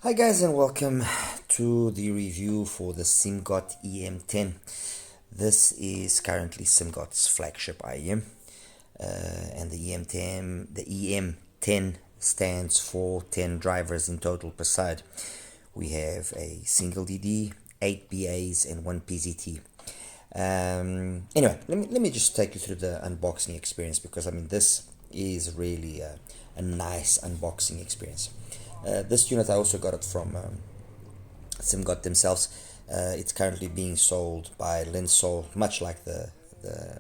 Hi guys, and welcome to the review for the SIMGOT EM10. This is currently SIMGOT's flagship IEM, and the EM10 stands for 10 drivers in total per side. We have a single DD, 8 BAs, and 1 PZT. Anyway, let me just take you through the unboxing experience, because I mean this is really a nice unboxing experience. This unit, I also got it from SIMGOT themselves. It's currently being sold by Linsoul, much like the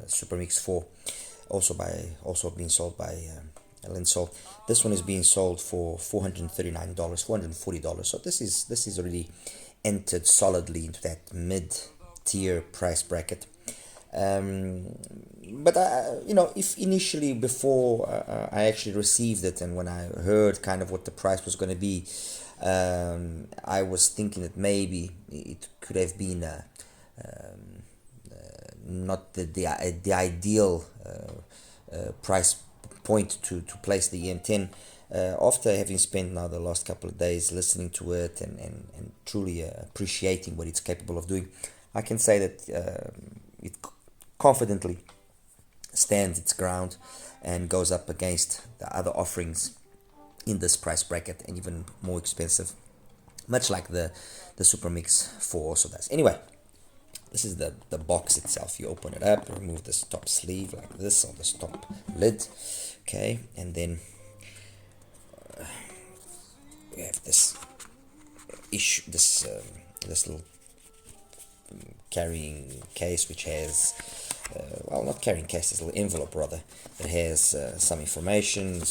Super Mix 4, also being sold by Linsoul. This one is being sold for $439, $440. So this is already entered solidly into that mid-tier price bracket. But if initially, before I actually received it, and when I heard kind of what the price was going to be, I was thinking that maybe it could have been not the ideal price point to place the EM10. After having spent now the last couple of days listening to it and truly appreciating what it's capable of doing, I can say that it confidently stands its ground and goes up against the other offerings in this price bracket, and even more expensive, much like the Super Mix 4 also does. Anyway, this is the box itself. You open it up, remove this top sleeve like this, or this top lid, okay, and then we have this this little carrying case, which has not carrying case, this little envelope rather, that has some information,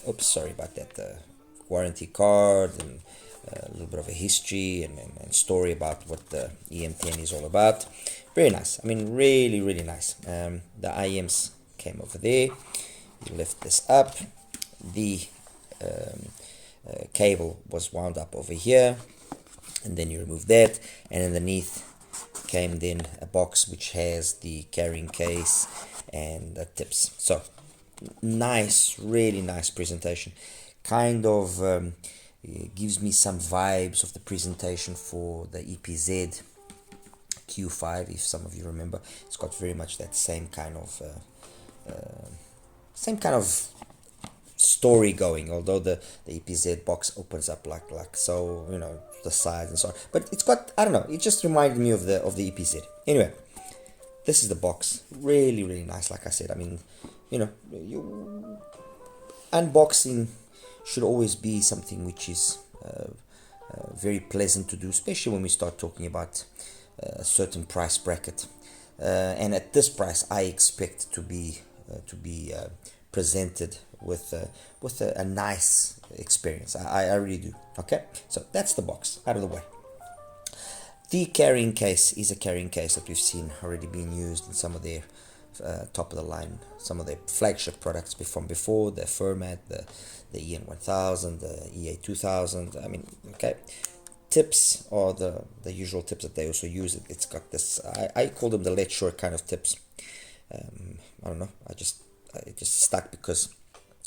oops, sorry about that, warranty card, and a little bit of a history and story about what the EM10 is all about. Very nice. I mean, really nice. The IEMs came over there. You lift this up. The cable was wound up over here, and then you remove that, and underneath came then a box which has the carrying case and the tips. So nice, really nice presentation. Kind of gives me some vibes of the presentation for the EPZ Q5, if some of you remember. It's got very much that same kind of story going, although the EPZ box opens up like so, the sides and so on, but it's got, I don't know, it just reminded me of the EPZ. Anyway, this is the box. Really nice. Like I said, I mean, unboxing should always be something which is very pleasant to do, especially when we start talking about a certain price bracket, and at this price I expect to be presented with a nice experience. I really do. Okay, so that's the box out of the way. The carrying case is a carrying case that we've seen already being used in some of their top of the line, some of their flagship products from before, the Format, the EN1000, the EA2000. I mean, okay, tips are the usual tips that they also use. It's got this, I call them the let short kind of tips. I don't know, it just stuck because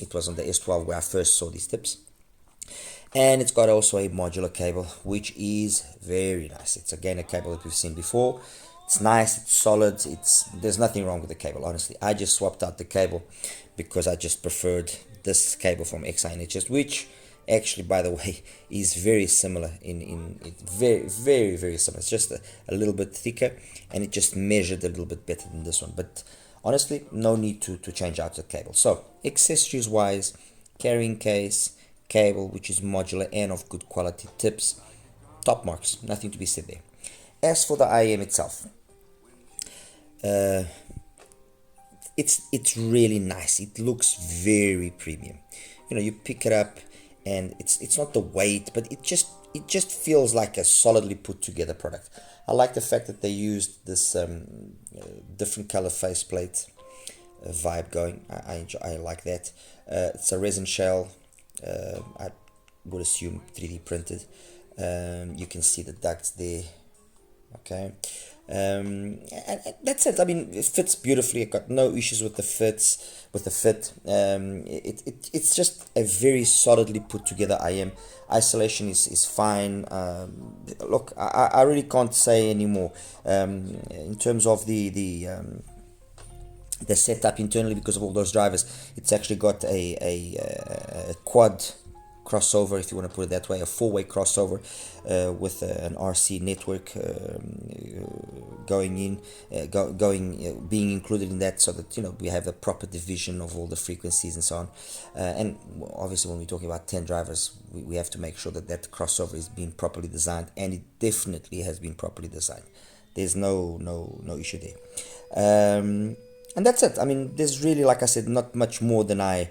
it was on the S12 where I first saw these tips. And it's got also a modular cable, which is very nice. It's again a cable that we've seen before. It's nice, it's solid, there's nothing wrong with the cable, honestly. I just swapped out the cable because I just preferred this cable from XINHS, which actually, by the way, is very similar very similar. It's just a little bit thicker, and it just measured a little bit better than this one. But honestly, no need to change out the cable. So accessories wise, carrying case, cable which is modular and of good quality, tips, top marks, nothing to be said there. As for the IEM itself, it's really nice. It looks very premium. You pick it up and it's not the weight, but it just feels like a solidly put together product. I like the fact that they used this different color faceplate vibe going. I like that. It's a resin shell. I would assume 3D printed. You can see the ducts there. Okay. And that's it. I mean, it fits beautifully. I got no issues with the fit. It's just a very solidly put together IM. Isolation is fine. Look, I really can't say anymore. In terms of the setup internally, because of all those drivers, it's actually got a quad crossover, if you want to put it that way, a four-way crossover with an RC network being included in that, so that we have a proper division of all the frequencies and so on. And obviously, when we're talking about 10 drivers, we have to make sure that that crossover is being properly designed, and it definitely has been properly designed. There's no issue there. And that's it. I mean, there's really, like I said, not much more than I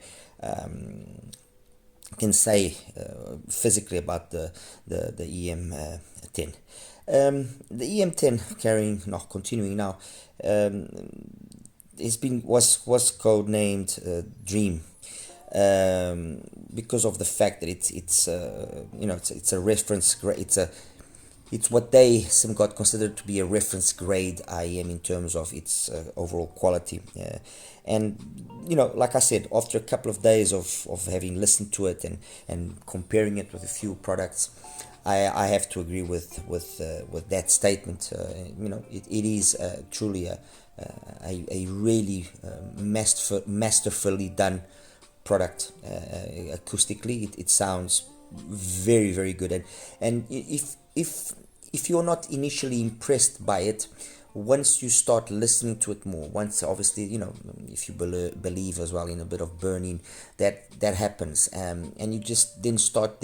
can say physically about the EM10. The EM10 continuing now, was codenamed Dream, because of the fact that it's a reference grade. It's what SIMGOT considered to be a reference grade IM in terms of its overall quality. And like I said, after a couple of days of having listened to it and comparing it with a few products, I have to agree with that statement. It is truly a really masterfully done product. Acoustically, it sounds very, very good. And if you're not initially impressed by it, once you start listening to it more, once obviously if you believe as well in a bit of burning, that happens, and you just then start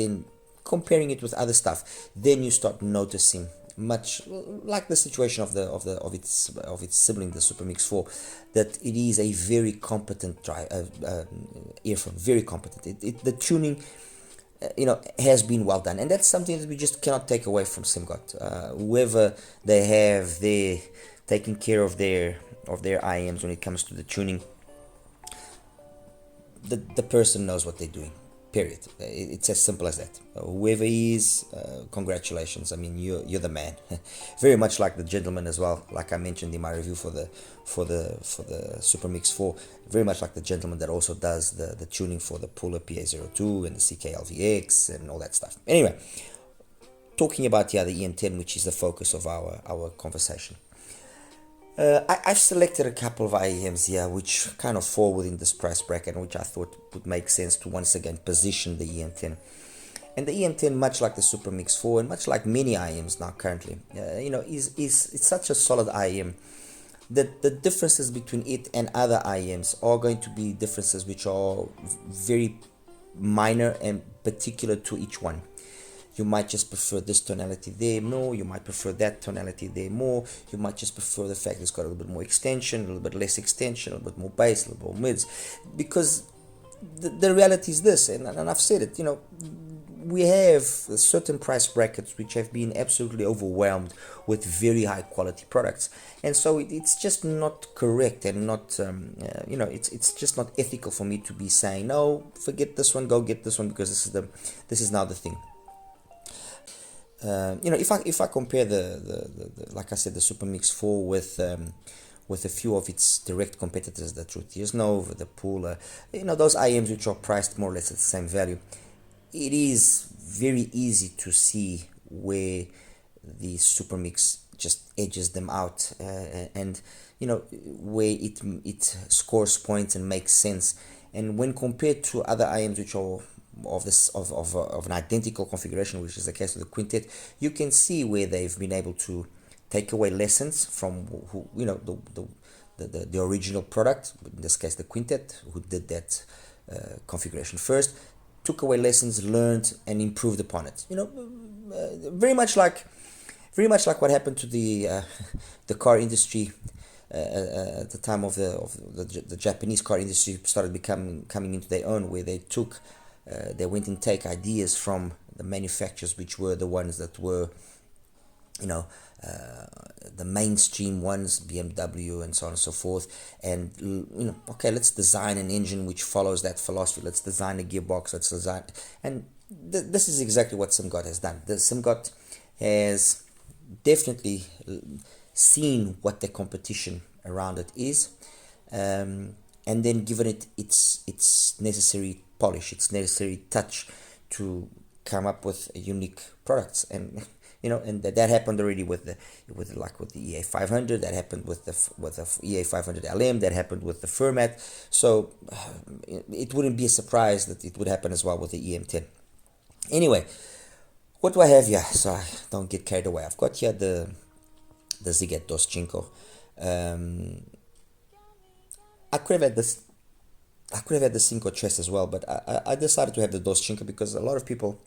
comparing it with other stuff, then you start noticing, much like the situation of its sibling, the Super Mix 4, that it is a very competent earphone, very competent. The tuning has been well done, and that's something that we just cannot take away from SIMGOT. Whoever they have there taking care of their IMs when it comes to the tuning, the person knows what they're doing. Period. It's as simple as that. Whoever he is, congratulations. I mean, you're the man. Very much like the gentleman as well, like I mentioned in my review for the Super Mix 4. Very much like the gentleman that also does the tuning for the Pula PA02 and the CK-LVX and all that stuff. Anyway, talking about the EM10, which is the focus of our conversation. I've selected a couple of IEMs here which kind of fall within this price bracket, which I thought would make sense to once again position the EM10. And the EM10, much like the Super Mix 4 and much like many IEMs now currently, it's such a solid IEM that the differences between it and other IEMs are going to be differences which are very minor and particular to each one. You might just prefer this tonality there more, you might prefer that tonality there more, you might just prefer the fact it's got a little bit more extension, a little bit less extension, a little bit more bass, a little bit more mids, because the reality is this, and I've said it, we have certain price brackets which have been absolutely overwhelmed with very high quality products, and so it's just not correct and not it's just not ethical for me to be saying, no, forget this one, go get this one, because this is now the thing. If I compare the like I said, the Super Mix 4 with a few of its direct competitors, the Truth is Nova, the Pula, those IMs which are priced more or less at the same value, it is very easy to see where the Super Mix just edges them out, and where it scores points and makes sense. And when compared to other IMs which are of an identical configuration, which is the case of the Quintet, you can see where they've been able to take away lessons from the original product, in this case the Quintet, who did that configuration first, took away lessons, learned, and improved upon it. Very much like what happened to the car industry at the time of the Japanese car industry started coming into their own, where they went and take ideas from the manufacturers, which were the ones that were, the mainstream ones, BMW and so on and so forth. And, okay, let's design an engine which follows that philosophy. Let's design a gearbox. Let's design. And this is exactly what SIMGOT has done. The SIMGOT has definitely seen what the competition around it is, and then given it its necessary polish, its necessary touch to come up with unique products. And and that happened already with the EA500. That happened with the EA500 LM. That happened with the Format. So it wouldn't be a surprise that it would happen as well with the EM10. Anyway, what do I have here? So I don't get carried away. I've got here the SIMGOT Dos Cinco. I could have had this. I could have had the Cinco Tres as well, but I decided to have the Dos Cinco because a lot of people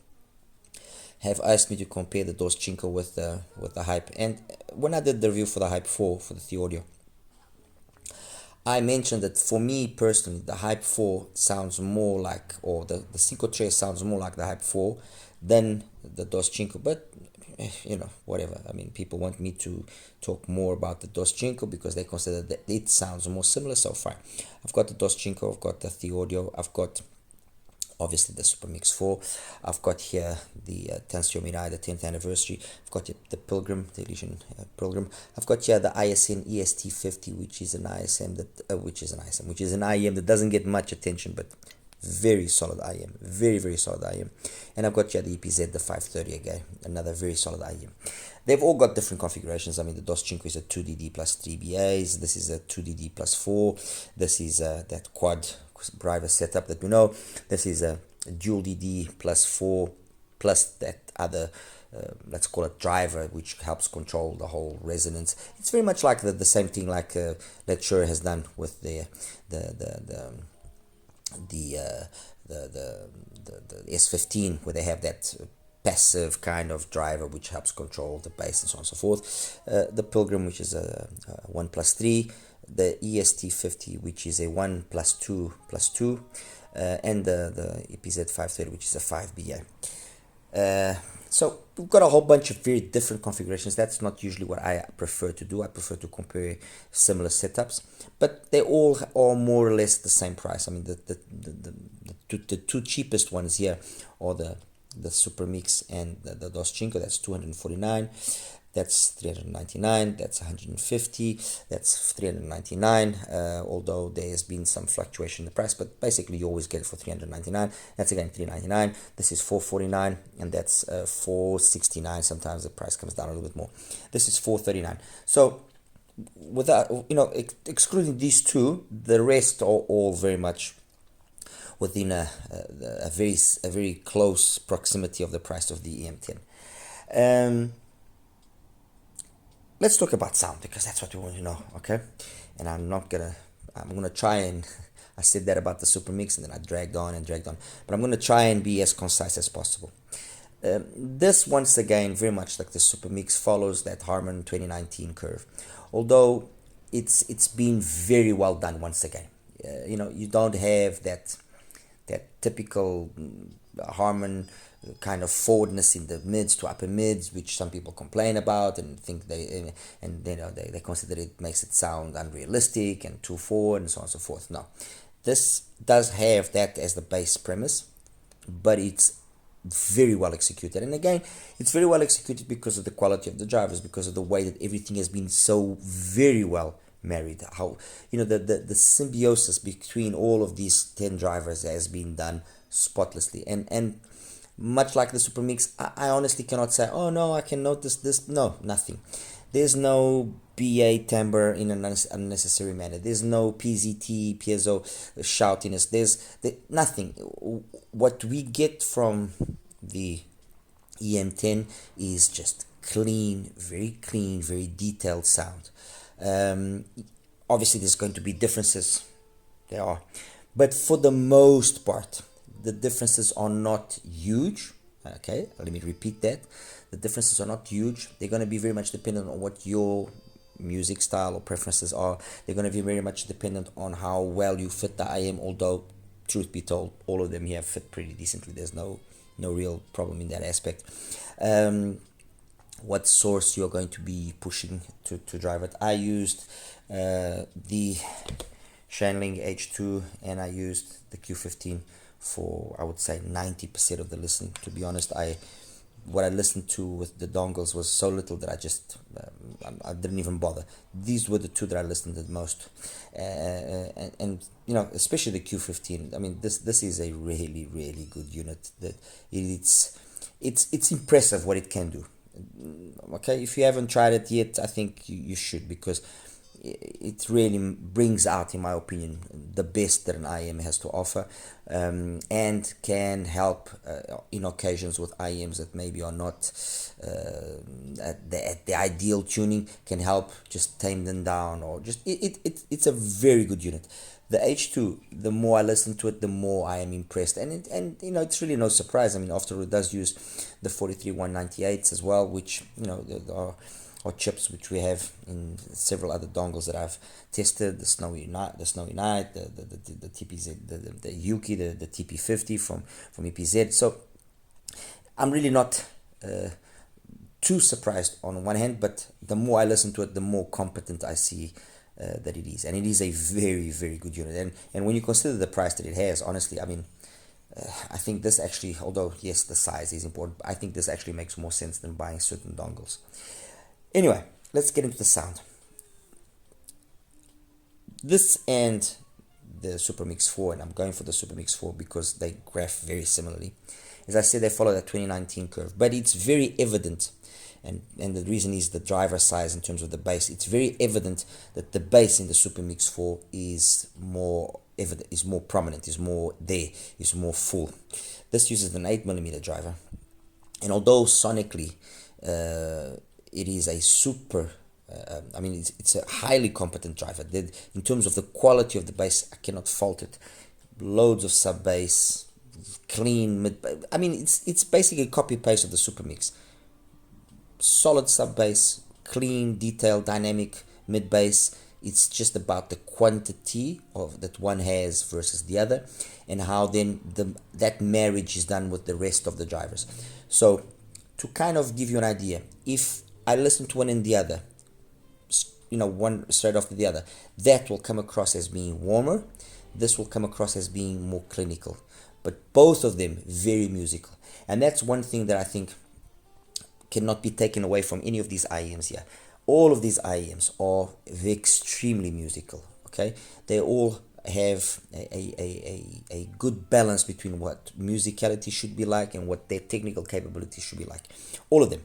have asked me to compare the Dos Cinco with the Hype. And when I did the review for the Hype 4 for the audio, I mentioned that for me personally, the Hype 4 sounds more like, or the Cinco Tres sounds more like the Hype 4 than the Dos Cinco. But whatever. I mean, people want me to talk more about the Dos Cinco because they consider that it sounds more similar. So fine. I've got the Dos Cinco, I've got the audio, I've got obviously the Super Mix 4. I've got here the Tensio Mirai, the 10th anniversary. I've got the Pilgrim, the Elysian Pilgrim. I've got here the ISN EST50, which is an ISM which is an IEM that doesn't get much attention, but very solid IEM, very solid IEM. And I've got here the EPZ, the 530 again, another very solid IEM. They've all got different configurations. I mean, the Dos Cinco is a 2DD plus 3 BAs. This is a 2DD plus 4. This is that quad driver setup that we know. This is a dual DD plus 4 plus that other let's call it driver, which helps control the whole resonance. It's very much like the same thing like that Shure has done with the S15, where they have that passive kind of driver which helps control the bass and so on and so forth. The Pilgrim, which is a 1 plus 3, the EST50, which is a 1 plus 2 plus 2, and the EPZ 530, which is a 5 BA. So we've got a whole bunch of very different configurations. That's not usually what I prefer to do. I prefer to compare similar setups, but they all are more or less the same price. I mean, the two cheapest ones here are the Super Mix and the Dos Cinco. That's 249. That's 399. That's 150. That's 399. Although there has been some fluctuation in the price, but basically you always get it for 399. That's again 399. This is 449, and that's 469. Sometimes the price comes down a little bit more. This is 439. So without excluding these two, the rest are all very much within a very close proximity of the price of the EM10. Let's talk about sound, because that's what we want to know, okay? And I'm gonna try and, I said that about the Super Mix and then I dragged on, but I'm gonna try and be as concise as possible. This, once again, very much like the Super Mix, follows that Harman 2019 curve, although it's been very well done once again. You don't have that typical Harman kind of forwardness in the mids to upper mids, which some people complain about and think they consider it makes it sound unrealistic and too forward and so on and so forth. No, this does have that as the base premise, but it's very well executed. And again, it's very well executed because of the quality of the drivers, because of the way that everything has been so very well married. How the symbiosis between all of these 10 drivers has been done spotlessly, and much like the Super Mix, I honestly cannot say, oh no, I can notice this. No, nothing. There's no BA timbre in an unnecessary manner. There's no PZT, piezo shoutiness. There's nothing. What we get from the EM10 is just clean, very detailed sound. Obviously, there's going to be differences. There are. But for the most part, the differences are not huge. Okay, let me repeat that. The differences are not huge. They're going to be very much dependent on what your music style or preferences are. They're going to be very much dependent on how well you fit the IM, although, truth be told, all of them here fit pretty decently. There's no real problem in that aspect. What source you're going to be pushing to drive it. I used the Shanling H2 and I used the Q15 for, I would say, 90% of the listening. To be honest, I what I listened to with the dongles was so little that I just I didn't even bother. These were the two that I listened to the most, and you know, especially the Q15. I mean, this is a really really good unit. That it's impressive what it can do. Okay, if you haven't tried it yet, I think you should, because it really brings out, in my opinion, the best that an IEM has to offer, and can help in occasions with IEMs that maybe are not at the ideal tuning, can help just tame them down, or just it's a very good unit. The H2, the more I listen to it, the more I am impressed, and you know, it's really no surprise. I mean, after all, it does use the 43198s as well, which, you know, are chips which we have in several other dongles that I've tested. The Snowy Night, the TPZ, the Yuki, the TP50 from EPZ. So I'm really not too surprised on one hand, but the more I listen to it, the more competent I see that it is, and it is a very very good unit. And when you consider the price that it has, honestly, I mean, I think this actually, although yes, the size is important, I think this actually makes more sense than buying certain dongles. Anyway, let's get into the sound. This and the Super Mix 4, and I'm going for the Super Mix 4 because they graph very similarly. As I said, they follow that 2019 curve, but it's very evident, and the reason is the driver size in terms of the bass. It's very evident that the bass in the Super Mix 4 is more evident, is more prominent, is more there, is more full. This uses an 8mm driver, and although sonically it is a super, I mean, it's a highly competent driver. In terms of the quality of the bass, I cannot fault it. Loads of sub bass, clean mid. I mean, it's basically a copy paste of the Super Mix. Solid sub bass, clean, detailed, dynamic mid bass. It's just about the quantity of that one has versus the other, and how then that marriage is done with the rest of the drivers. So to kind of give you an idea, if I listen to one and the other, you know, one straight after the other, that will come across as being warmer. This will come across as being more clinical, but both of them very musical. And that's one thing that I think cannot be taken away from any of these IEMs here. All of these IEMs are extremely musical. Okay, they all have a good balance between what musicality should be like and what their technical capability should be like. All of them.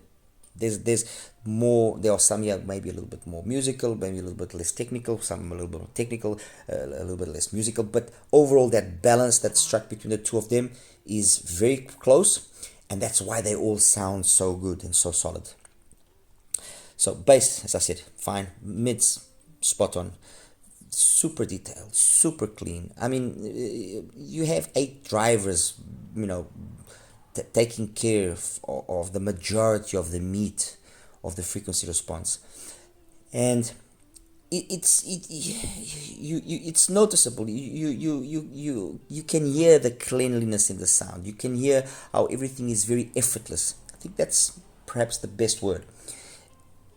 There's more. There are some here maybe a little bit more musical, maybe a little bit less technical, some a little bit more technical, a little bit less musical, but overall that balance that's struck between the two of them is very close, and that's why they all sound so good and so solid. So bass, as I said, fine. Mids, spot on. Super detailed, super clean. I mean, you have 8 drivers, you know, taking care of the majority of the meat of the frequency response, and it's noticeable. You can hear the cleanliness in the sound. You can hear how everything is very effortless. I think that's perhaps the best word.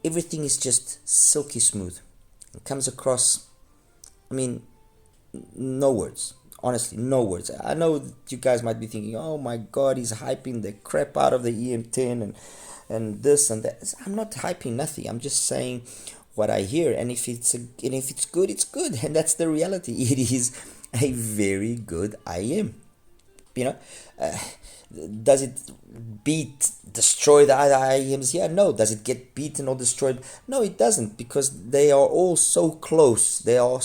Everything is just silky smooth. It comes across, I mean, no words. Honestly, no words. I know you guys might be thinking, oh my god, he's hyping the crap out of the EM10 and this and that. I'm not hyping nothing. I'm just saying what I hear, and if it's good, it's good, and that's the reality. It is a very good IEM. You know, does it destroy the other IEMs? Yeah, no. Does it get beaten or destroyed? No, it doesn't, because they are all so close. They are,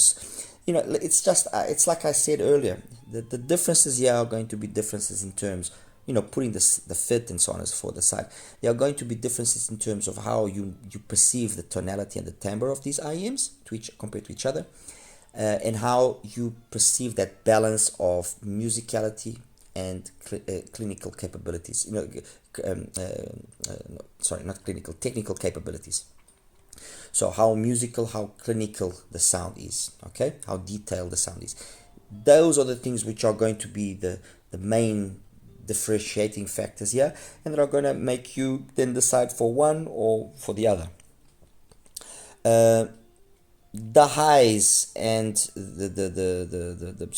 you know, it's just, it's like I said earlier, the differences here are going to be differences in terms, you know, putting the fit and so on as for the side. There are going to be differences in terms of how you perceive the tonality and the timbre of these IEMs compared to each other, and how you perceive that balance of musicality and clinical capabilities. You know, sorry, not clinical, technical capabilities. So how musical, how clinical the sound is, okay? How detailed the sound is. Those are the things which are going to be the main differentiating factors here, and that are going to make you then decide for one or for the other. The highs and so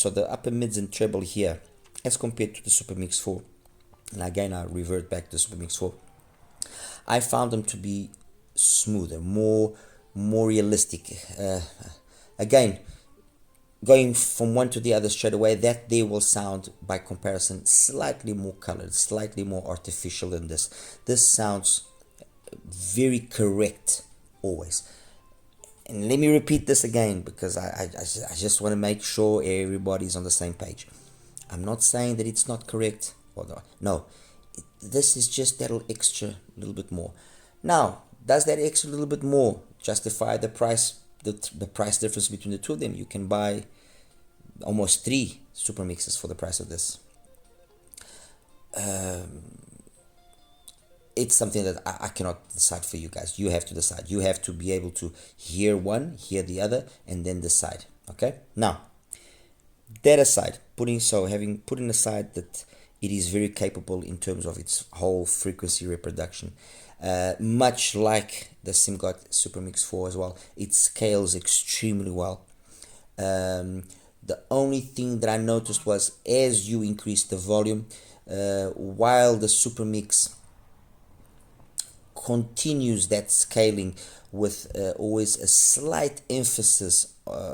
the upper mids and treble here, as compared to the Super Mix 4, and again I revert back to the Super Mix 4, I found them to be smoother, more realistic. Again, going from one to the other straight away, that they will sound by comparison slightly more colored, slightly more artificial than this. This sounds very correct always. And let me repeat this again, because I just want to make sure everybody's on the same page. I'm not saying that it's not correct, or no. This is just that extra little bit more. Now, does that extra little bit more justify the price, the price difference between the two of them? You can buy almost 3 super mixes for the price of this. It's something that I cannot decide for you guys. You have to decide. You have to be able to hear one, hear the other, and then decide. Okay? Now, that aside, putting aside that it is very capable in terms of its whole frequency reproduction, much like the SIMGOT Super Mix 4 as well, it scales extremely well. The only thing that I noticed was, as you increase the volume, while the Super Mix continues that scaling with always a slight emphasis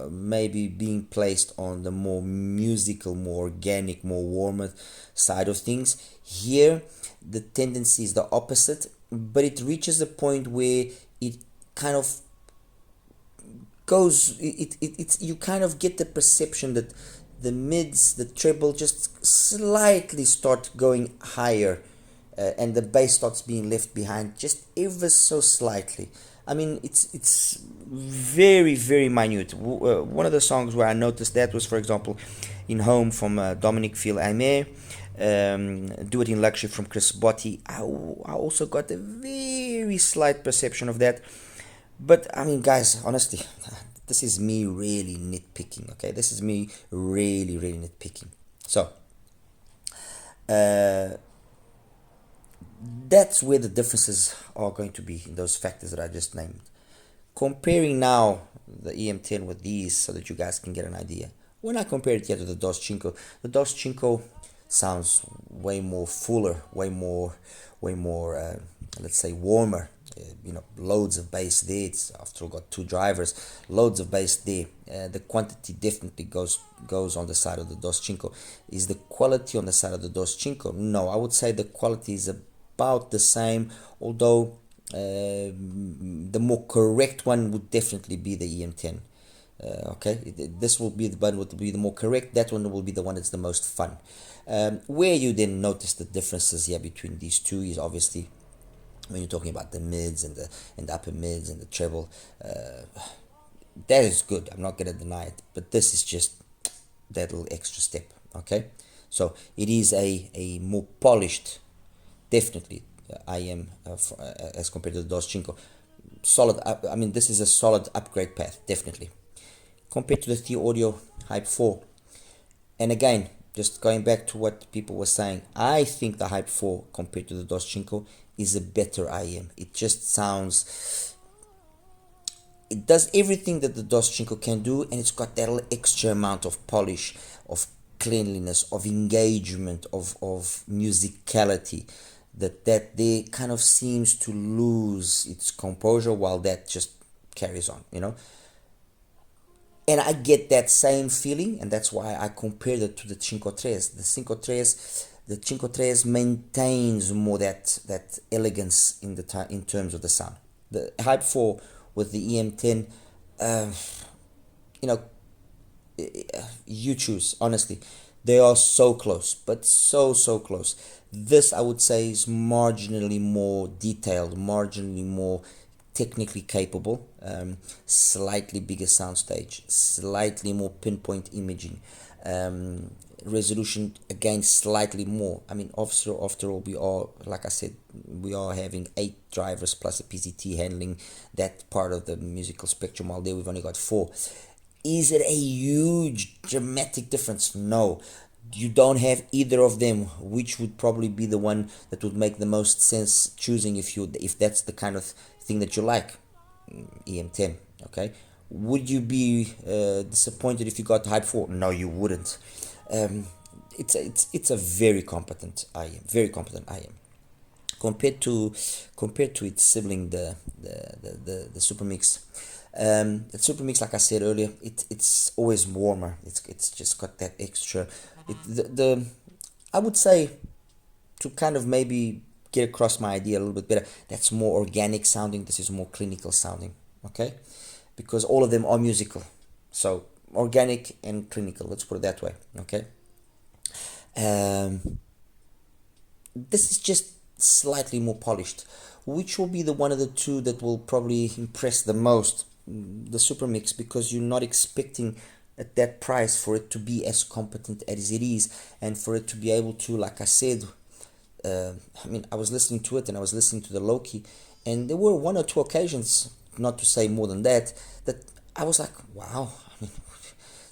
maybe being placed on the more musical, more organic, more warmer side of things. Here the tendency is the opposite, but it reaches a point where it kind of goes, you kind of get the perception that the mids, the treble just slightly start going higher, and the bass starts being left behind just ever so slightly. I mean, it's very, very minute. One of the songs where I noticed that was, for example, in Home from Dominic Fil-Aimé, Do It in Luxury from Chris Botti. I also got a very slight perception of that. But, I mean, guys, honestly, this is me really nitpicking, okay? This is me really, really nitpicking. So, that's where the differences are going to be, in those factors that I just named. Comparing now the EM10 with these, so that you guys can get an idea. When I compare it here to the DOS Cinco sounds way more fuller, way more let's say warmer. Loads of bass there. It's after all got 2 drivers, loads of bass there. The quantity definitely goes on the side of the DOS Cinco. Is the quality on the side of the DOS Cinco? No, I would say the quality is about the same, although the more correct one would definitely be the EM10. Okay, this will be the one would be the more correct. That one will be the one that's the most fun. Where you then notice the differences here between these two is obviously when you're talking about the mids and the upper mids and the treble. That is good, I'm not gonna deny it, but this is just that little extra step. Okay, so it is a more polished, definitely IM as compared to the DOS Cinco. Solid. I mean, this is a solid upgrade path, definitely, compared to the Theo Audio Hype 4. And again, just going back to what people were saying, I think the Hype 4 compared to the DOS Cinco is a better IM. It just sounds, it does everything that the DOS Cinco can do, and it's got that little extra amount of polish, of cleanliness, of engagement, of musicality, that there kind of seems to lose its composure while that just carries on, And I get that same feeling, and that's why I compared it to the Cinco Tres. The Cinco Tres maintains more that elegance in terms of the sound. The Hype 4 with the EM10, you choose, honestly. They are so close, but so close. This, I would say, is marginally more detailed, marginally more technically capable, slightly bigger soundstage, slightly more pinpoint imaging, resolution again slightly more. I mean, after all, we are, like I said, we are having 8 drivers plus a PCT handling that part of the musical spectrum, while there we've only got 4. Is it a huge dramatic difference? No. You don't have either of them, which would probably be the one that would make the most sense choosing if that's the kind of thing that you like. EM10. Okay, would you be disappointed if you got Hype 4? No, you wouldn't. It's a very competent IM, compared to its sibling, the Supermix. The Supermix, like I said earlier, it's always warmer. It's just got that extra. I would say, to kind of maybe get across my idea a little bit better, that's more organic sounding. This is more clinical sounding. Okay, because all of them are musical, so organic and clinical. Let's put it that way. Okay. This is just slightly more polished. Which will be the one of the two that will probably impress the most? The Supermix, because you're not expecting at that price for it to be as competent as it is, and for it to be able to, like I said, I mean, I was listening to it and I was listening to the Loki, and there were one or two occasions, not to say more than that, that I was like, wow, I mean,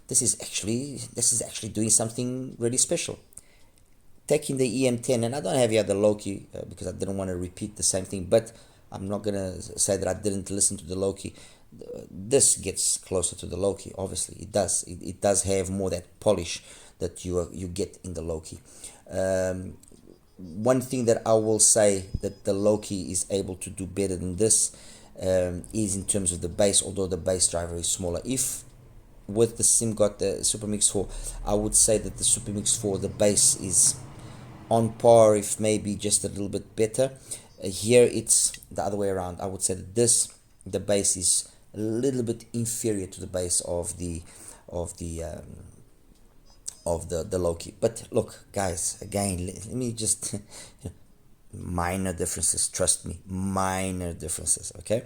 this is actually doing something really special. Taking the EM10, and I don't have yet the Loki because I didn't want to repeat the same thing, but I'm not gonna say that I didn't listen to the Loki. This gets closer to the Loki, obviously. It does. It does have more that polish that you get in the Loki. One thing that I will say that the Loki is able to do better than this is in terms of the bass, although the bass driver is smaller. If with the SIMGOT, the Supermix 4, I would say that the Supermix 4, the bass is on par, if maybe just a little bit better. Here it's the other way around. I would say that the bass is a little bit inferior to the bass of the Loki. But look, guys, again, let me just minor differences. Trust me, minor differences. Okay.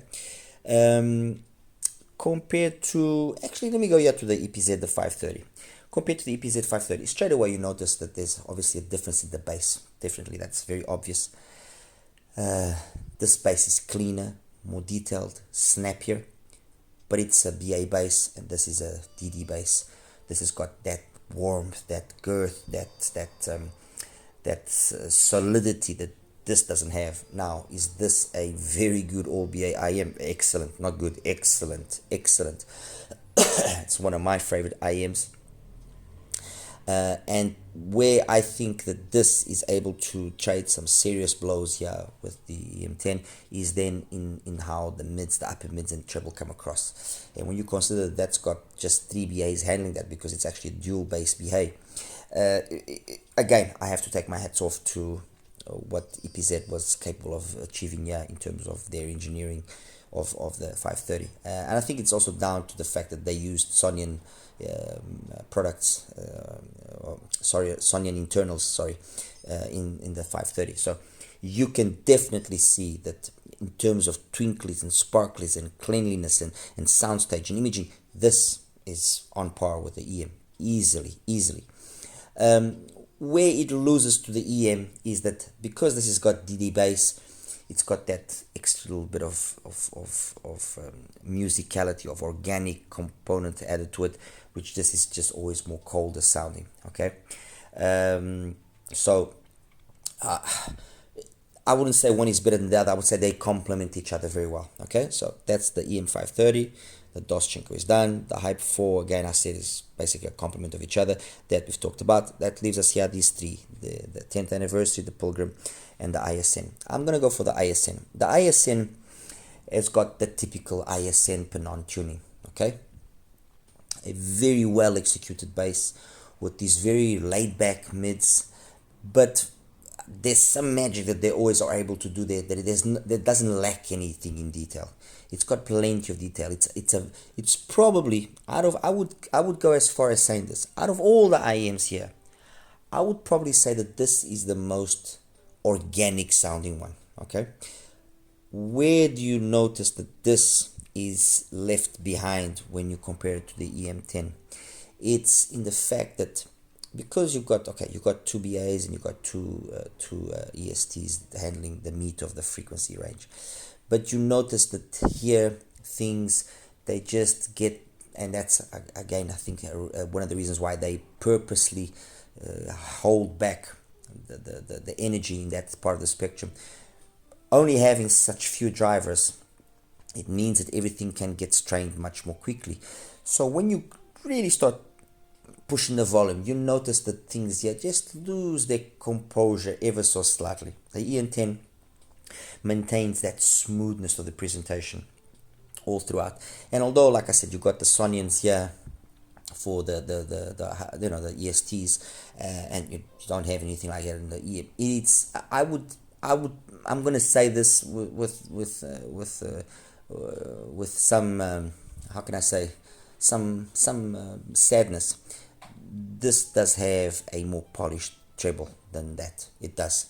Compared to, actually, let me go here to the EPZ, the 530. Compared to the EPZ 530, straight away you notice that there's obviously a difference in the bass. Definitely, that's very obvious. This bass is cleaner, more detailed, snappier, but it's a BA bass, and this is a DD bass. This has got that warmth, that girth, that solidity that this doesn't have. Now, is this a very good all BA IM? Excellent, not good, excellent. It's one of my favorite IMs. And where I think that this is able to trade some serious blows here with the EM10 is then in how the mids, the upper mids and treble come across. And when you consider that's got just 3 BAs handling that, because it's actually a dual bass BA, again, I have to take my hats off to what EPZ was capable of achieving here in terms of their engineering of the 530. And I think it's also down to the fact that they used Sonian products, Sonian internals, in the 530. So you can definitely see that in terms of twinklies and sparklies and cleanliness and soundstage and imaging, this is on par with the EM easily. Where it loses to the EM is that because this has got DD bass, it's got that extra little bit of musicality, of organic component added to it, which this is just always more colder sounding. Okay, so I wouldn't say one is better than the other. I would say they complement each other very well. Okay, so that's the EM530. The Doschenko is done. The Hype 4, again, I said, is basically a complement of each other that we've talked about. That leaves us here these three: the 10th anniversary, the Pilgrim, and the ISN. I'm gonna go for the ISN. The ISN has got the typical ISN PENON tuning. Okay, a very well executed bass with these very laid back mids, but there's some magic that they always are able to do there, that doesn't lack anything in detail. It's got plenty of detail. It's probably I would go as far as saying this, out of all the IEMs here, I would probably say that this is the most organic sounding one. Okay, where do you notice that this is left behind when you compare it to the EM10? It's in the fact that because you've got two BAs and you've got two ESTs handling the meat of the frequency range, but you notice that here things, they just get, and that's again I think one of the reasons why they purposely hold back the energy in that part of the spectrum. Only having such few drivers, it means that everything can get strained much more quickly. So when you really start pushing the volume, you notice that things here just lose their composure ever so slightly. The EM10 maintains that smoothness of the presentation all throughout. And although, like I said, you got the Sonians here for the you know, the ESTs, and you don't have anything like that in the EM. It's I'm gonna say this with some how can I say, some sadness. This does have a more polished treble than that. It does.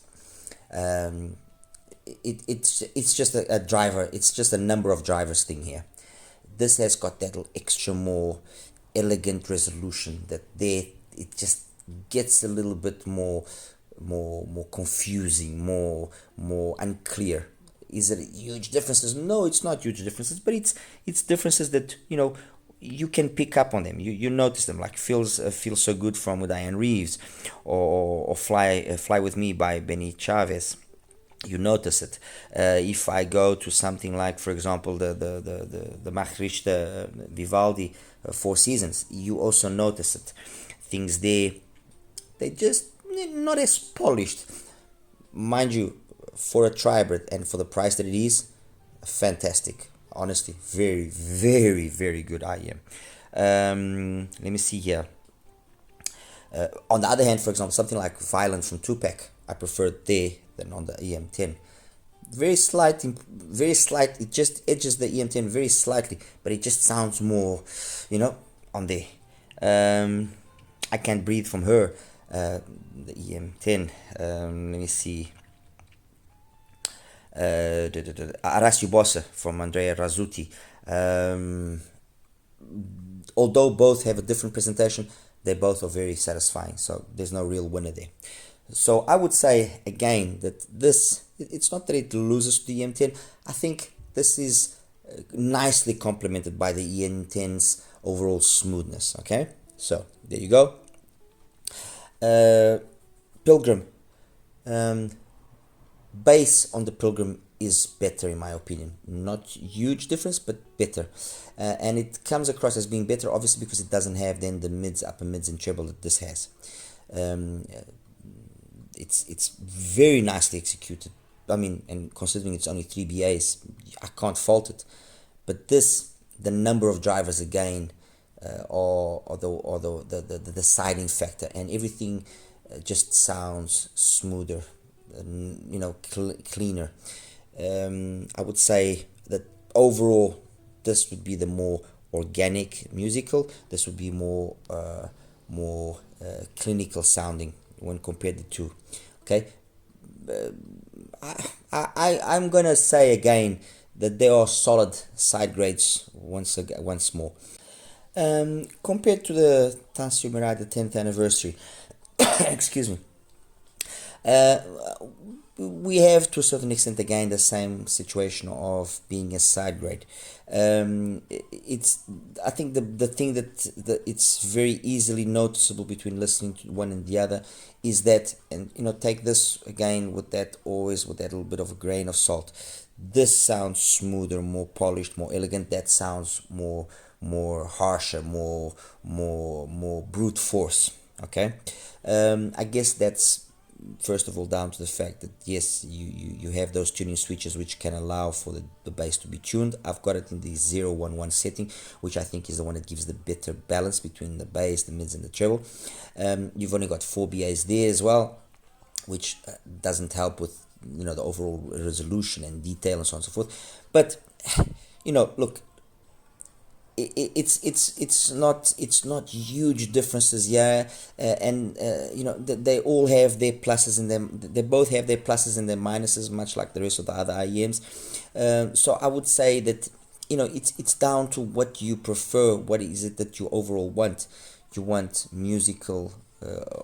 It's just a driver. It's just a number of drivers thing here. This has got that little extra more elegant resolution that there it just gets a little bit more confusing, more unclear. Is it huge differences? No, it's not huge differences, but it's differences that, you know, you can pick up on them. You notice them, like feels so good from Diane Reeves, or Fly With Me by Benny Chavez. You notice it. If I go to something like, for example, the Machrichter Vivaldi Four Seasons, you also notice it. Things there, they just not as polished, mind you. For a tribrid and for the price that it is, fantastic. Honestly, very, very, very good IEM. Let me see here. On the other hand, for example, something like Violent from Tupac, I prefer it there than on the EM10. Very slight. It just edges the EM10 very slightly, but it just sounds more, you know, on there. I Can't Breathe from her, the EM10. Let me see. Arasio Bossa from Andrea Razzuti. Although both have a different presentation, they both are very satisfying, so there's no real winner there. So I would say again that it's not that it loses to the EM10. I think this is nicely complemented by the EM10's overall smoothness. Okay, so there you go. Pilgrim. Bass on the Pilgrim is better in my opinion. Not huge difference, but better. And it comes across as being better obviously because it doesn't have then the mids, upper mids and treble that this has. It's very nicely executed. I mean, and considering it's only 3 BAs, I can't fault it. But this, the number of drivers again, or the deciding factor, and everything just sounds smoother, you know, cleaner. I would say that overall this would be the more organic musical. This would be more clinical sounding when compared to the two. Okay, I'm gonna say again that they are solid side grades once more. Compared to the Tansio Mirai, the 10th anniversary, excuse me, we have to a certain extent again the same situation of being a side grade. It's, I think the thing that it's very easily noticeable between listening to one and the other is that, and you know, take this again with that, always with that little bit of a grain of salt. This sounds smoother, more polished, more elegant. That sounds more harsher, more brute force. Okay, I guess that's first of all down to the fact that yes, you have those tuning switches which can allow for the bass to be tuned. I've got it in the 011 setting, which I think is the one that gives the better balance between the bass, the mids and the treble. You've only got 4 BAs there as well, which doesn't help with, you know, the overall resolution and detail and so on and so forth. But you know, look, it's not huge differences, yeah, and you know, they all have their pluses and them. They both have their pluses and their minuses, much like the rest of the other IEMs. So I would say that, you know, it's down to what you prefer. What is it that you overall want? You want musical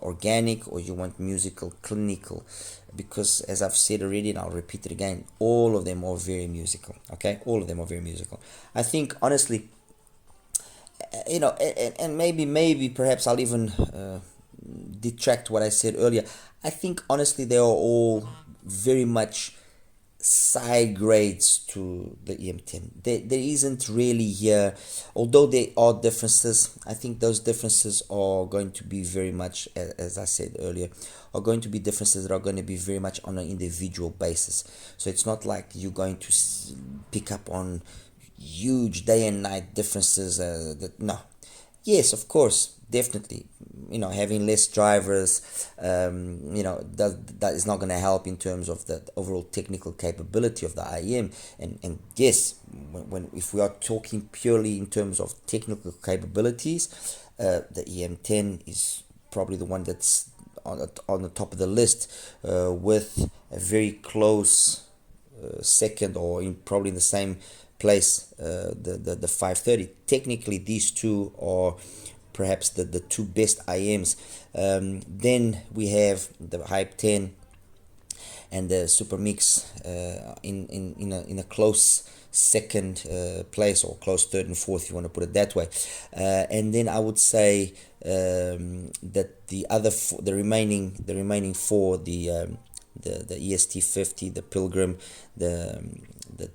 organic, or you want musical clinical? Because as I've said already, and I'll repeat it again, all of them are very musical. Okay, all of them are very musical. I think honestly, you know, and maybe perhaps I'll even detract what I said earlier. I think honestly they are all very much side grades to the EM10. There isn't really here, although there are differences. I think those differences are going to be very much, as I said earlier, are going to be differences that are going to be very much on an individual basis. So it's not like you're going to pick up on huge day and night differences. No, yes, of course, definitely. Having less drivers, that is not going to help in terms of the overall technical capability of the IEM. And yes, if we are talking purely in terms of technical capabilities, the EM10 is probably the one that's on the top of the list, with a very close second, or probably in the same place, the 530. Technically, these two are perhaps the two best IMs. Then we have the Hype 10 and the Super Mix in a close second place, or close third and fourth, if you want to put it that way. And then I would say that the remaining four, the EST50, the Pilgrim, the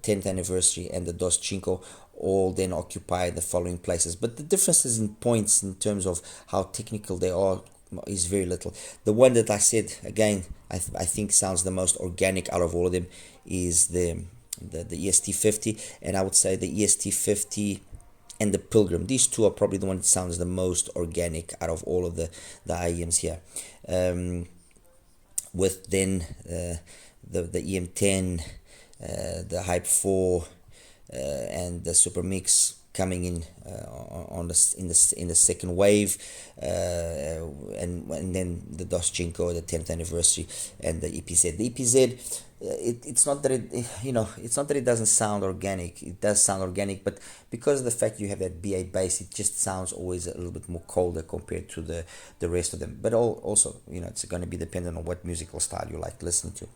10th anniversary, and the Dos Cinco, all then occupy the following places. But the differences in points in terms of how technical they are is very little. The one that I said, again, I think sounds the most organic out of all of them is the EST50, and I would say the EST50 and the Pilgrim. These two are probably the one that sounds the most organic out of all of the IEMs here. With then the EM10, the Hype 4, and the Super Mix coming in in the second wave, and then the Dos Cinco, the 10th anniversary, and the EPZ. The EPZ, it's not that it's not that it doesn't sound organic. It does sound organic, but because of the fact you have that B8 bass, it just sounds always a little bit more colder compared to the rest of them. But also, it's going to be dependent on what musical style you like listening to.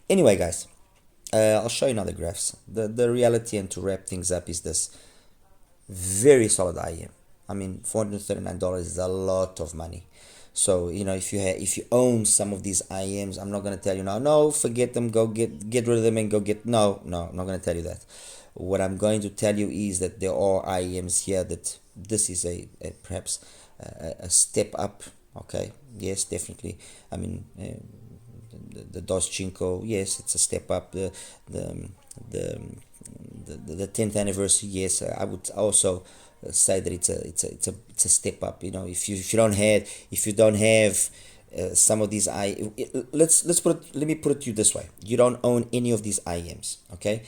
Anyway, guys, I'll show you now the graphs. The reality, and to wrap things up, is this: very solid IEM. I mean, $439 is a lot of money. So if you own some of these IEMs, I'm not going to tell you now, no, forget them, go get rid of them and go get. No, I'm not going to tell you that. What I'm going to tell you is that there are IEMs here that this is perhaps a step up. Okay, yes, definitely. I mean, the Dos Cinco, yes, it's a step up. The 10th anniversary, yes, I would also say that it's a step up. If you don't have some of these let me put it to you this way: you don't own any of these IEMs, okay?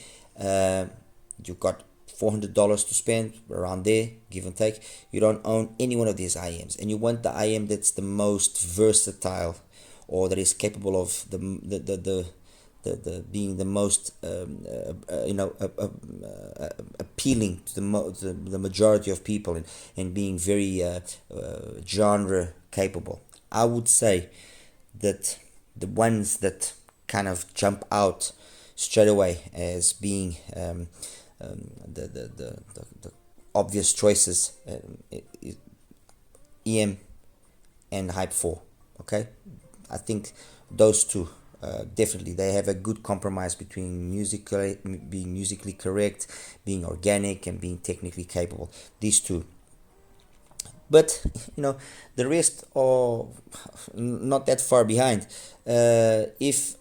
You've got $400 to spend, around there, give and take. You don't own any one of these IEMs, and you want the IEM that's the most versatile, or that is capable of the being the most appealing to the majority of people, and being very genre capable. I would say that the ones that kind of jump out straight away as being the obvious choices, EM and Hype 4. Okay, I think those two, definitely, they have a good compromise between being musically correct, being organic, and being technically capable. These two. But the rest are not that far behind. If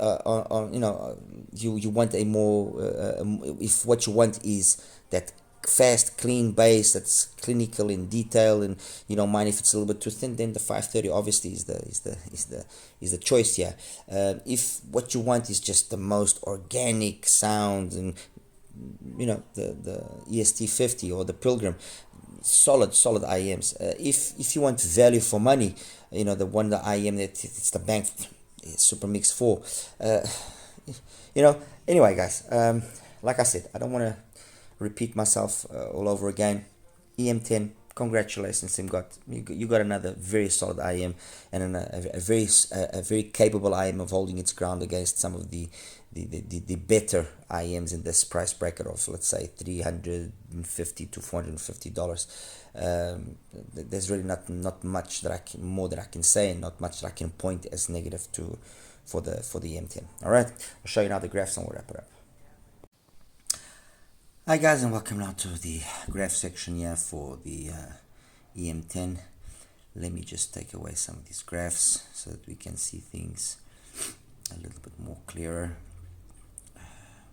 you want a more, if what you want is that fast, clean bass that's clinical in detail, and you don't mind if it's a little bit too thin, then the 530 obviously is the choice here. If what you want is just the most organic sound, and the EST50 or the Pilgrim, solid IEMs. If you want value for money, the IEM that it's the bank, Super Mix 4. Anyway, guys, like I said, I don't want to repeat myself all over again. EM10, congratulations, SIMGOT. You got another very solid IEM, and a very capable IEM of holding its ground against some of the better IEMs in this price bracket of, let's say, $350 to $450. There's really not much that I can say, and not much that I can point as negative for the EM10. All right, I'll show you now the graphs and we'll wrap it up. Hi guys, and welcome now to the graph section here for the EM10. Let me just take away some of these graphs so that we can see things a little bit more clearer.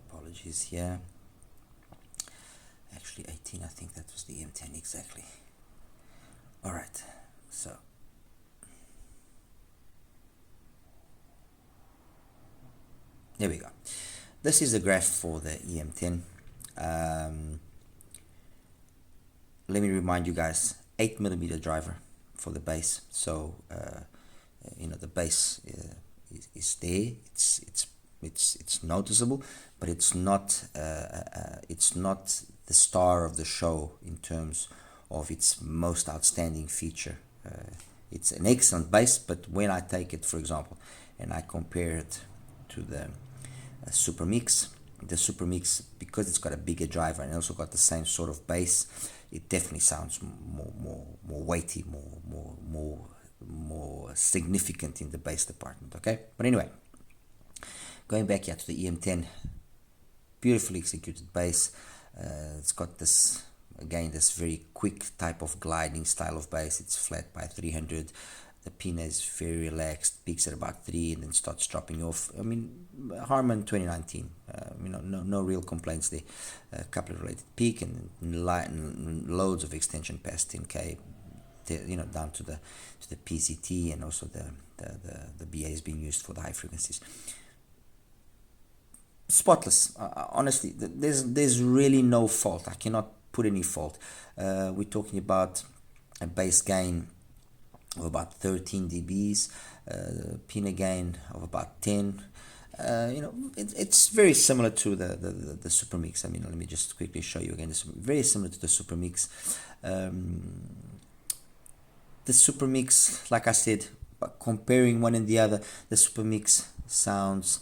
Apologies here. Actually 18, I think that was the EM10 exactly. Alright, so there we go. This is the graph for the EM10. Let me remind you guys, 8mm driver for the bass. So the bass is there. It's noticeable, but it's not the star of the show in terms of its most outstanding feature. It's an excellent bass, but when I take it, for example, and I compare it to the Super Mix, the Super Mix, because it's got a bigger driver and also got the same sort of bass, it definitely sounds more weighty, more significant in the bass department. Okay, but anyway, going back here to the EM10, beautifully executed bass. It's got this, again, this very quick type of gliding style of bass. It's flat by 300. The PENON is very relaxed, peaks at about 3 and then starts dropping off. I mean, Harman 2019, no real complaints there. A couple of related peak and loads of extension past 10K, down to the PCT, and also the BA is being used for the high frequencies. Spotless, honestly, there's really no fault. I cannot put any fault. We're talking about a bass gain of about 13 dBs, PENON gain of about 10. It's very similar to the Super Mix. I mean, let me just quickly show you again. It's very similar to the Super Mix. The Super Mix, like I said, comparing one and the other, the Super Mix sounds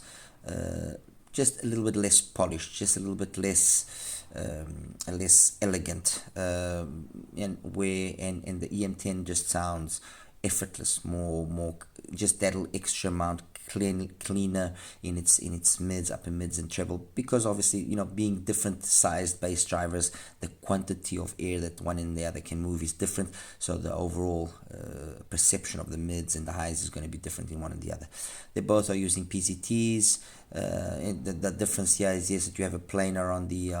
just a little bit less polished, just a little bit less elegant, and the EM10 just sounds effortless, more just that little extra amount cleaner in its mids, upper mids, and treble, because obviously, being different sized bass drivers, the quantity of air that one and the other can move is different, so the overall perception of the mids and the highs is going to be different in one and the other. They both are using PCTs. And the difference here is, yes, that you have a planar on the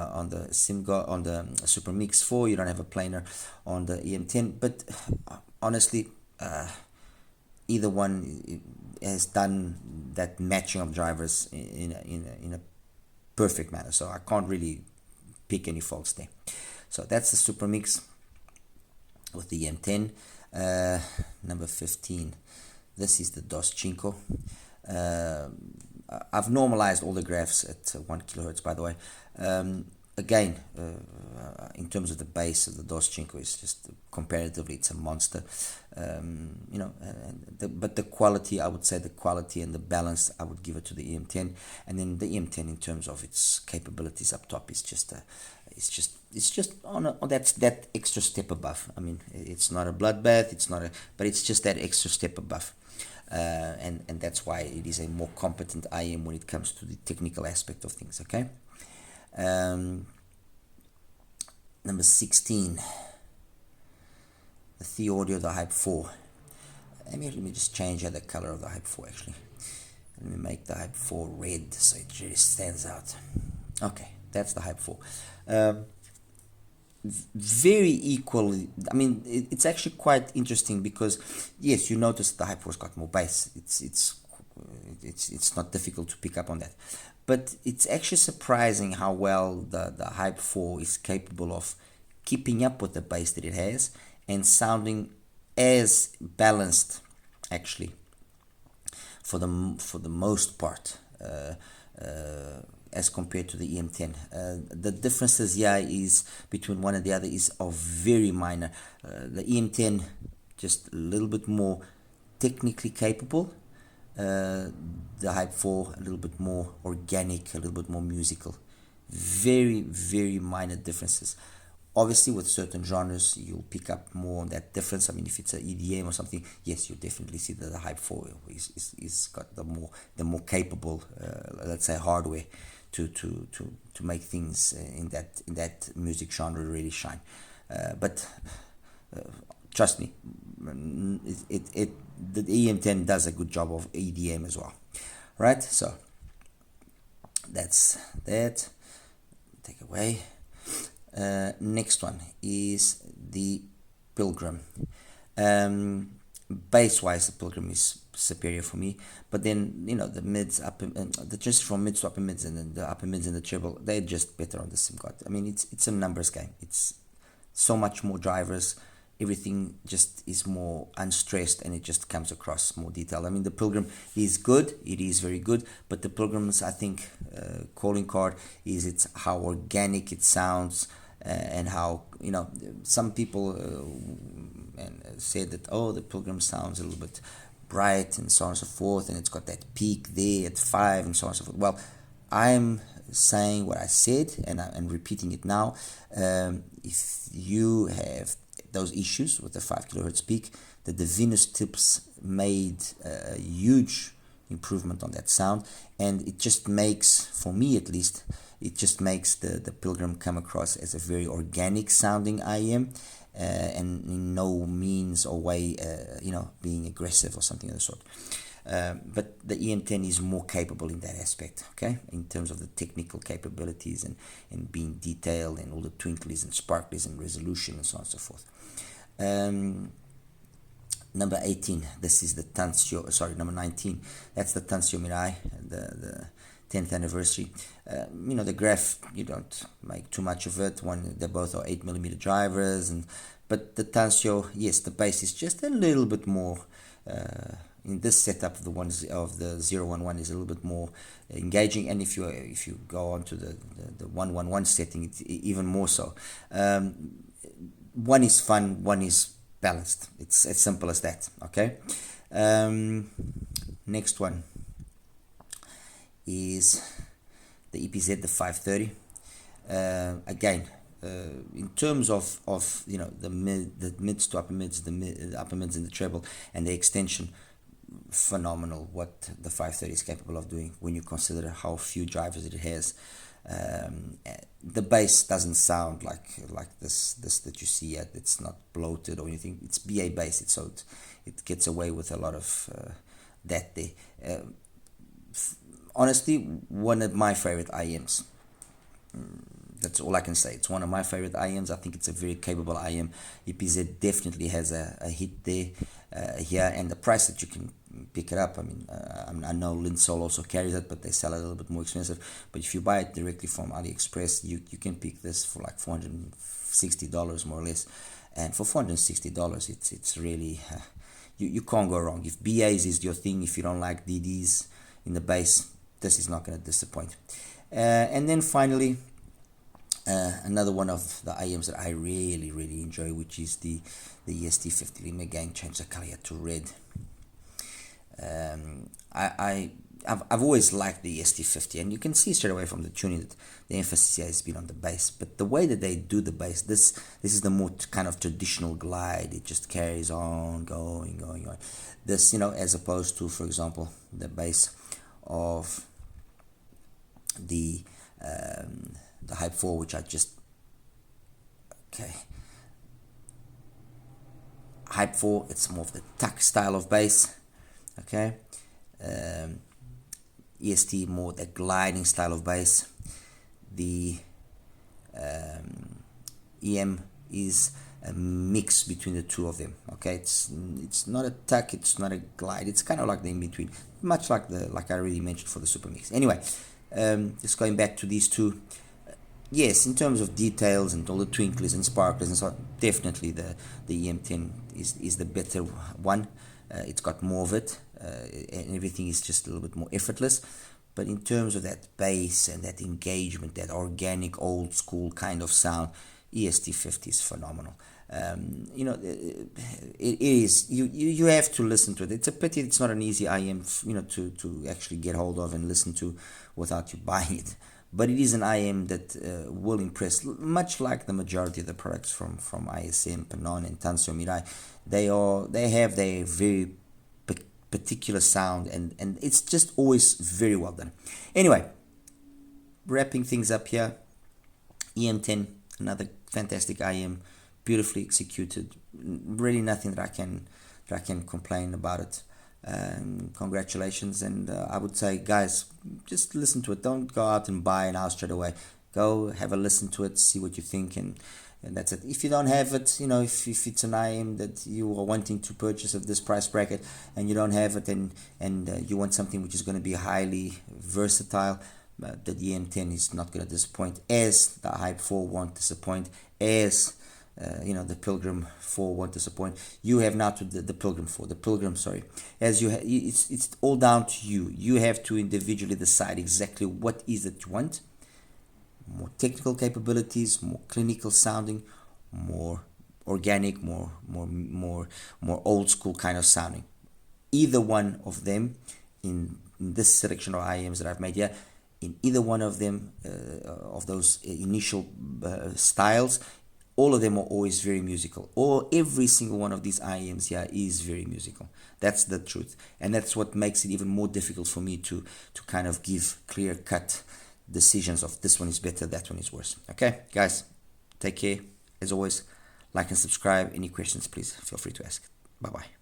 SIMGOT, on the Super Mix 4. You don't have a planar on the EM10, but honestly, either one has done that matching of drivers in a perfect manner, so I can't really pick any faults there. So that's the Super Mix with the EM10. Number 15, this is the Dos Cinco. I've normalized all the graphs at 1 kilohertz, by the way. Again, in terms of the bass of the Dos Cinco, is just comparatively, it's a monster. But the quality, I would say, the quality and the balance, I would give it to the EM10. And then the EM10, in terms of its capabilities up top, is just that's that extra step above. I mean, it's not a bloodbath, but it's just that extra step above. And that's why it is a more competent IM when it comes to the technical aspect of things. Okay. Number 16, the Theaudio, the Hype 4. Let me just change the color of the Hype 4 actually. Let me make the Hype 4 red so it really stands out. Okay, that's the Hype 4. Very equally, I mean, it's actually quite interesting because, yes, you notice the Hype 4's got more bass. It's not difficult to pick up on that, but it's actually surprising how well the Hype 4 is capable of keeping up with the bass that it has and sounding as balanced, actually, for the most part, as compared to the EM10. The differences here is between one and the other is of very minor. The EM10 just a little bit more technically capable. The Hype 4 a little bit more organic, a little bit more musical. Very, very minor differences. Obviously, with certain genres, you'll pick up more on that difference. I mean, if it's an EDM or something, yes, you'll definitely see that the Hype 4 is got the more capable, let's say, hardware to make things in that music genre really shine. But trust me, the EM10 does a good job of EDM as well, right? So that's that. Take away. Next one is the Pilgrim. Bass wise, the Pilgrim is superior for me, but then the mids, the just from mids to upper mids, and then the upper mids and the treble, they're just better on the SIMGOT. I mean, it's a numbers game. It's so much more drivers. Everything just is more unstressed, and it just comes across more detailed. I mean, the Pilgrim is good. It is very good, but the Pilgrim's, I think, calling card is it's how organic it sounds, and how some people said that, oh, the Pilgrim sounds a little bit bright and so on and so forth, and it's got that peak there at 5 and so on and so forth. Well, I'm saying what I said, and I'm repeating it now. If you have those issues with the 5 kilohertz peak, the Venus tips made a huge improvement on that sound, and it just makes, for me at least, it just makes the Pilgrim come across as a very organic sounding IEM, and in no means or way being aggressive or something of the sort. But the EM10 is more capable in that aspect, okay, in terms of the technical capabilities and being detailed, and all the twinklies and sparklies and resolution and so on and so forth. Number 18, this is the number 19, that's the Tansio Mirai, the 10th anniversary. The graph, you don't make too much of it. They both are 8mm drivers, but the Tansio, yes, the bass is just a little bit more. In this setup, the ones of the 011 is a little bit more engaging, and if you go on to the 111 setting, it's even more so. One is fun, one is balanced. It's as simple as that. Okay. Next one is the EPZ, the 530. Again, in terms of the mids to upper mids, the upper mids and the treble and the extension, phenomenal what the 530 is capable of doing when you consider how few drivers it has. The bass doesn't sound like this that you see yet. It's not bloated or anything. It's BA bass, so it gets away with a lot of that there. Honestly, one of my favorite IEMs. That's all I can say. It's one of my favorite IEMs. I think it's a very capable IEM. EPZ definitely has a hit there here, and the price that you can pick it up. I mean, I know Linsoul also carries it, but they sell it a little bit more expensive. But if you buy it directly from AliExpress, you can pick this for like $460 more or less. And for $460, it's really you can't go wrong. If BAs is your thing, if you don't like DDs in the bass, this is not going to disappoint. And then finally, another one of the IEMs that I really enjoy, which is the EST50. Let me again change the color to red. I've always liked the EST50, and you can see straight away from the tuning that the emphasis here has been on the bass. But the way that they do the bass, this is the more kind of traditional glide. It just carries on going. This, as opposed to, for example, the bass of the HIFIGO, which I just HIFIGO, it's more of the tuck style of bass. Okay, EST more the gliding style of bass. The EM is a mix between the two of them. Okay, it's not a tuck, it's not a glide, it's kind of like the in between, much like I already mentioned for the super mix. Anyway, just going back to these two. Yes, in terms of details and all the twinklies and sparklers and so on, definitely the EM10 is the better one. It's got more of it, and everything is just a little bit more effortless. But in terms of that bass and that engagement, that organic old school kind of sound, EST50 is phenomenal. It is. You have to listen to it. It's a pity it's not an easy IM, to actually get hold of and listen to without you buying it. But it is an IM that will impress, much like the majority of the products from ISM, PENON, and Tansio Mirai. They have their very particular sound, and it's just always very well done. Anyway, wrapping things up here, EM10, another fantastic IM, beautifully executed. Really nothing that I can complain about it. Congratulations, and I would say, guys, just listen to it. Don't go out and buy an house straight away. Go have a listen to it, see what you think, and that's it. If you don't have it, if it's an IM that you are wanting to purchase at this price bracket and you don't have it, and you want something which is going to be highly versatile, the EM10 is not going to disappoint, as the Hype 4 won't disappoint, as the Pilgrim 4 won't disappoint. You have now to the Pilgrim 4, as you it's all down to you. You have to individually decide exactly what is it you want. More technical capabilities, more clinical sounding, more organic, more old school kind of sounding. Either one of them in this selection of IMs that I've made here, in either one of them, of those initial styles, all of them are always very musical. Or every single one of these IMs here is very musical. That's the truth, and that's what makes it even more difficult for me to kind of give clear-cut decisions of this one is better, that one is worse. Okay, guys, take care. As always, like and subscribe. Any questions, please feel free to ask. Bye-bye.